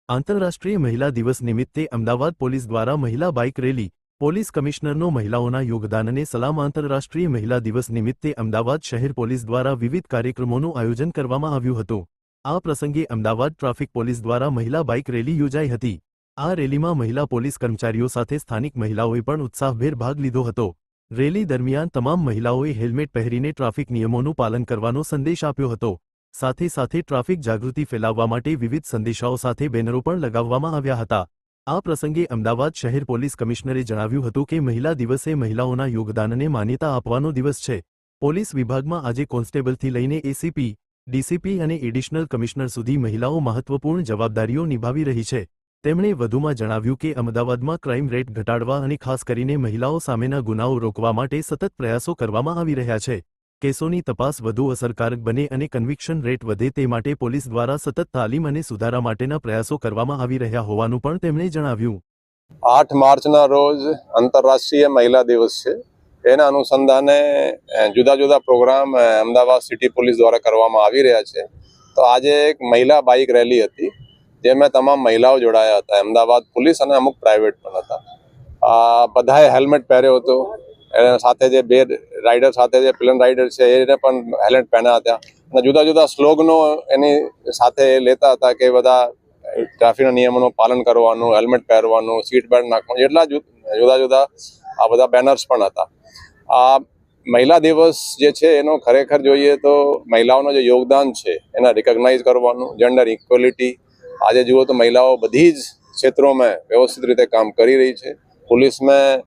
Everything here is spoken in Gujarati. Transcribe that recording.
આંતરરાષ્ટ્રીય મહિલા દિવસ નિમિત્તે અમદાવાદ પોલીસ દ્વારા મહિલા બાઇક રેલી, પોલીસ કમિશનરનો મહિલાઓના યોગદાનને સલામ. આંતરરાષ્ટ્રીય મહિલા દિવસ નિમિત્તે અમદાવાદ શહેર પોલીસ દ્વારા વિવિધ કાર્યક્રમોનું આયોજન કરવામાં આવ્યું હતું. આ પ્રસંગે અમદાવાદ ટ્રાફિક પોલીસ દ્વારા મહિલા બાઇક રેલી યોજાઈ હતી. આ રેલીમાં મહિલા પોલીસ કર્મચારીઓ સાથે સ્થાનિક મહિલાઓએ પણ ઉત્સાહભેર ભાગ લીધો હતો. રેલી દરમિયાન તમામ મહિલાઓએ હેલ્મેટ પહેરીને ટ્રાફિક નિયમોનું પાલન કરવાનો સંદેશ આપ્યો હતો. સાથે સાથે ટ્રાફિક જાગૃતિ ફેલાવવા માટે વિવિધ સંદેશાઓ સાથે બેનરો પણ લગાવવામાં આવ્યા હતા. આ પ્રસંગે અમદાવાદ શહેર પોલીસ કમિશનરે જણાવ્યું હતું કે મહિલા દિવસે મહિલાઓના યોગદાનને માન્યતા આપવાનો દિવસ છે. પોલીસ વિભાગમાં આજે કોન્સ્ટેબલથી લઈને એસીપી, ડીસીપી અને એડિશનલ કમિશનર સુધી મહિલાઓ મહત્વપૂર્ણ જવાબદારીઓ નિભાવી રહી છે. તેમણે વધુમાં જણાવ્યું કે અમદાવાદમાં ક્રાઇમ રેટ ઘટાડવા અને ખાસ કરીને મહિલાઓ સામેના ગુનાઓ રોકવા માટે સતત પ્રયાસો કરવામાં આવી રહ્યા છે. કેસોની તપાસ વધુ અસરકારક બને અને કન્વિક્શન રેટ વધે તે માટે પોલીસ દ્વારા સતત તાલીમ અને સુધારા માટેના પ્રયાસો કરવામાં આવી રહ્યા હોવાનું પણ તેમણે જણાવ્યું. 8 માર્ચના રોજ આંતરરાષ્ટ્રીય મહિલા દિવસ છે. એના અનુસંધાને જુદા જુદા પ્રોગ્રામ અમદાવાદ સિટી પોલીસ દ્વારા કરવામાં આવી રહ્યા છે. તો આજે એક મહિલા બાઇક રેલી હતી, જેમાં તમામ મહિલાઓ જોડાયા હતા. અમદાવાદ પોલીસ અને અમુક પ્રાઇવેટ પણ હતા. બધાએ હેલ્મેટ પહેર્યો હતો. સાથે જે બે રાઇડર સાથે જે પ્લેન રાઇડર છે એને પણ હેલ્મેટ પહેર્યા હતા અને જુદા જુદા સ્લોગનો એની સાથે લેતા હતા કે બધા ટ્રાફિકના નિયમોનું પાલન કરવાનું, હેલ્મેટ પહેરવાનું, સીટ બેલ્ટ નાખવાનું, એટલા જુદા જુદા આ બધા બેનર્સ પણ હતા. આ મહિલા દિવસ જે છે એનો ખરેખર જોઈએ તો મહિલાઓનું જે યોગદાન છે એને રિકોગ્નાઇઝ કરવાનું, જેન્ડર ઇક્વલિટી. આજે જુઓ તો મહિલાઓ બધી જ ક્ષેત્રોમાં વ્યવસ્થિત રીતે કામ કરી રહી છે. पुलिस में